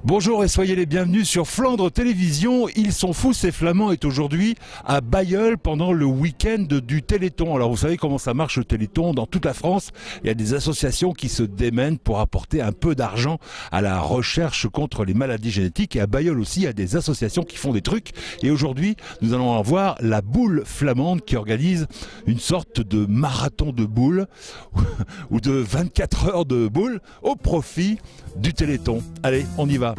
Bonjour et soyez les bienvenus sur Flandre Télévision. Ils sont fous, ces Flamands est aujourd'hui à Bailleul pendant le week-end du Téléthon. Alors vous savez comment ça marche le Téléthon dans toute la France. Il y a des associations qui se démènent pour apporter un peu d'argent à la recherche contre les maladies génétiques. Et à Bailleul aussi, il y a des associations qui font des trucs. Et aujourd'hui, nous allons en voir la Boule Flamande qui organise une sorte de marathon de boules ou de 24 heures de boules au profit du Téléthon. Allez, on y va.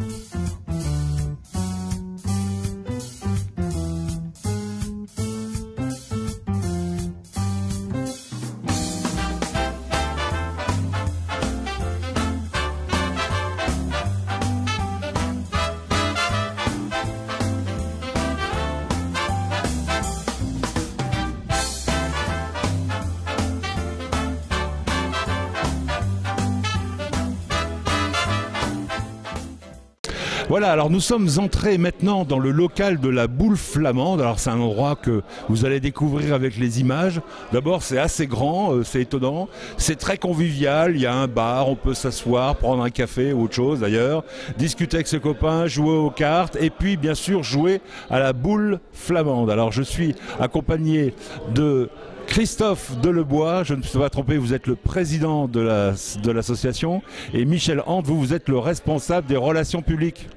Voilà, alors nous sommes entrés maintenant dans le local de la Boule Flamande. Alors c'est un endroit que vous allez découvrir avec les images. D'abord c'est assez grand, c'est étonnant, c'est très convivial, il y a un bar, on peut s'asseoir, prendre un café ou autre chose d'ailleurs, discuter avec ses copains, jouer aux cartes et puis bien sûr jouer à la Boule Flamande. Alors je suis accompagné de Christophe Delebois, je ne me suis pas trompé, vous êtes le président de l'association, et Michel Hant, vous êtes le responsable des relations publiques.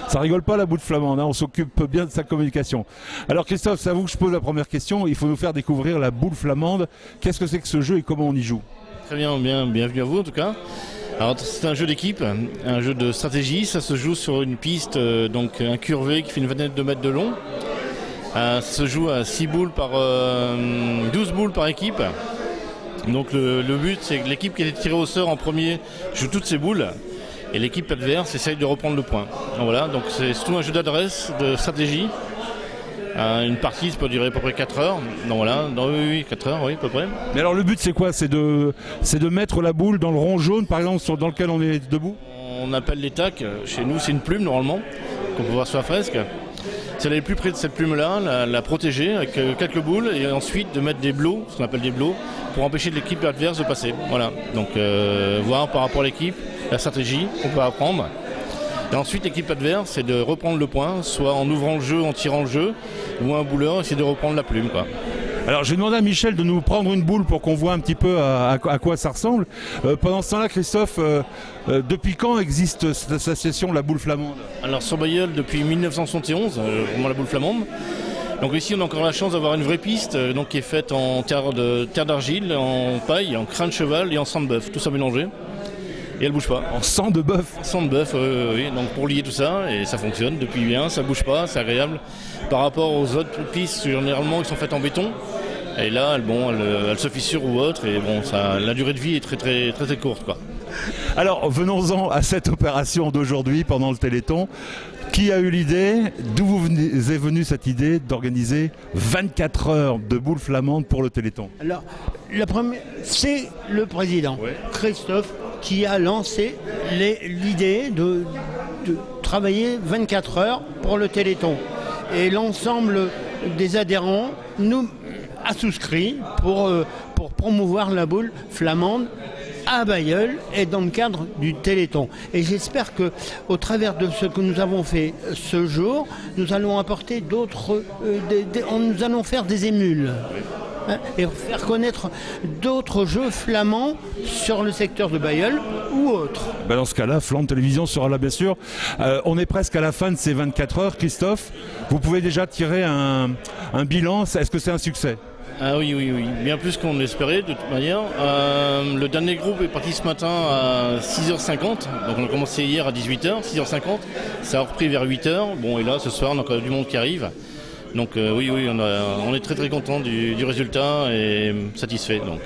Ça rigole pas la Boule Flamande, hein, on s'occupe bien de sa communication. Alors Christophe, c'est à vous que je pose la première question, il faut nous faire découvrir la Boule Flamande. Qu'est-ce que c'est que ce jeu et comment on y joue? Très bien, bienvenue à vous en tout cas. Alors c'est un jeu d'équipe, un jeu de stratégie, ça se joue sur une piste donc incurvée qui fait une vingtaine de mètres de long. Ça se joue à 6 boules par 12 boules par équipe. Donc le but c'est que l'équipe qui a été tirée au sort en premier joue toutes ses boules et l'équipe adverse essaye de reprendre le point. Donc voilà, donc c'est surtout un jeu d'adresse, de stratégie. Une partie ça peut durer à peu près 4 heures. Donc voilà, oui, 4 heures, oui, à peu près. Mais alors le but c'est quoi? C'est de mettre la boule dans le rond jaune par exemple dans lequel on est debout? On appelle les tacs, chez nous c'est une plume normalement, qu'on peut voir sur la fresque. C'est d'aller plus près de cette plume-là, la protéger avec quelques boules et ensuite de mettre des blots, ce qu'on appelle des blots, pour empêcher l'équipe adverse de passer. Voilà, donc voir par rapport à l'équipe, la stratégie qu'on peut apprendre. Et ensuite l'équipe adverse, c'est de reprendre le point, soit en ouvrant le jeu, en tirant le jeu, ou un bouleur, essayer de reprendre la plume, quoi. Alors j'ai demandé à Michel de nous prendre une boule pour qu'on voit un petit peu à quoi ça ressemble. Pendant ce temps-là, Christophe, depuis quand existe cette association, la Boule Flamande? Alors sur Bailleul depuis 1971, vraiment la Boule Flamande. Donc ici on a encore la chance d'avoir une vraie piste donc, qui est faite en terre d'argile, en paille, en crin de cheval et en sang de bœuf, tout ça mélangé. Et elle bouge pas. En sang de bœuf? Sang de bœuf, oui. Donc pour lier tout ça, et ça fonctionne depuis bien, ça bouge pas, c'est agréable. Par rapport aux autres pistes, généralement, qui sont faites en béton. Et là, elle se fissure ou autre, et bon, la durée de vie est très courte, quoi. Alors venons-en à cette opération d'aujourd'hui pendant le Téléthon. Qui a eu l'idée, d'où vous est venue cette idée d'organiser 24 heures de Boule Flamande pour le Téléthon? Alors, c'est le président, ouais, Christophe, qui a lancé l'idée de travailler 24 heures pour le Téléthon. Et l'ensemble des adhérents a souscrit pour promouvoir la Boule Flamande à Bailleul et dans le cadre du Téléthon. Et j'espère que, au travers de ce que nous avons fait ce jour, nous allons apporter nous allons faire des émules. Hein, et faire connaître d'autres jeux flamands sur le secteur de Bailleul ou autres. Ben dans ce cas-là, Flandre Télévision sera là bien sûr. On est presque à la fin de ces 24 heures. Christophe, vous pouvez déjà tirer un bilan. Est-ce que c'est un succès? Ah oui, bien plus qu'on l'espérait de toute manière. Le dernier groupe est parti ce matin à 6h50, donc on a commencé hier à 18h, 6h50, ça a repris vers 8h, bon et là ce soir on a encore du monde qui arrive. Donc oui, on est très content du résultat et satisfait. Donc,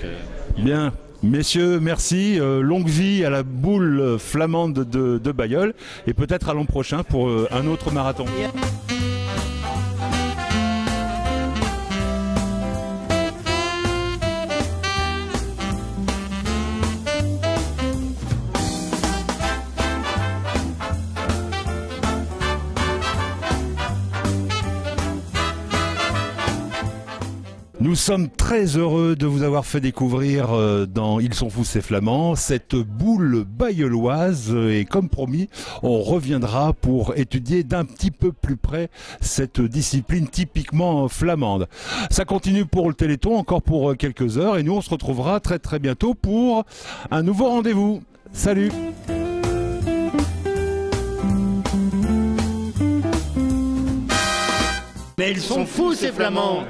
Bien, messieurs, merci. Longue vie à la Boule Flamande de Bailleul et peut-être à l'an prochain pour un autre marathon. Nous sommes très heureux de vous avoir fait découvrir dans Ils sont fous ces flamands cette boule bayeulloise et comme promis, on reviendra pour étudier d'un petit peu plus près cette discipline typiquement flamande. Ça continue pour le Téléthon, encore pour quelques heures et nous on se retrouvera très très bientôt pour un nouveau rendez-vous. Salut! Mais ils sont fous ces flamands!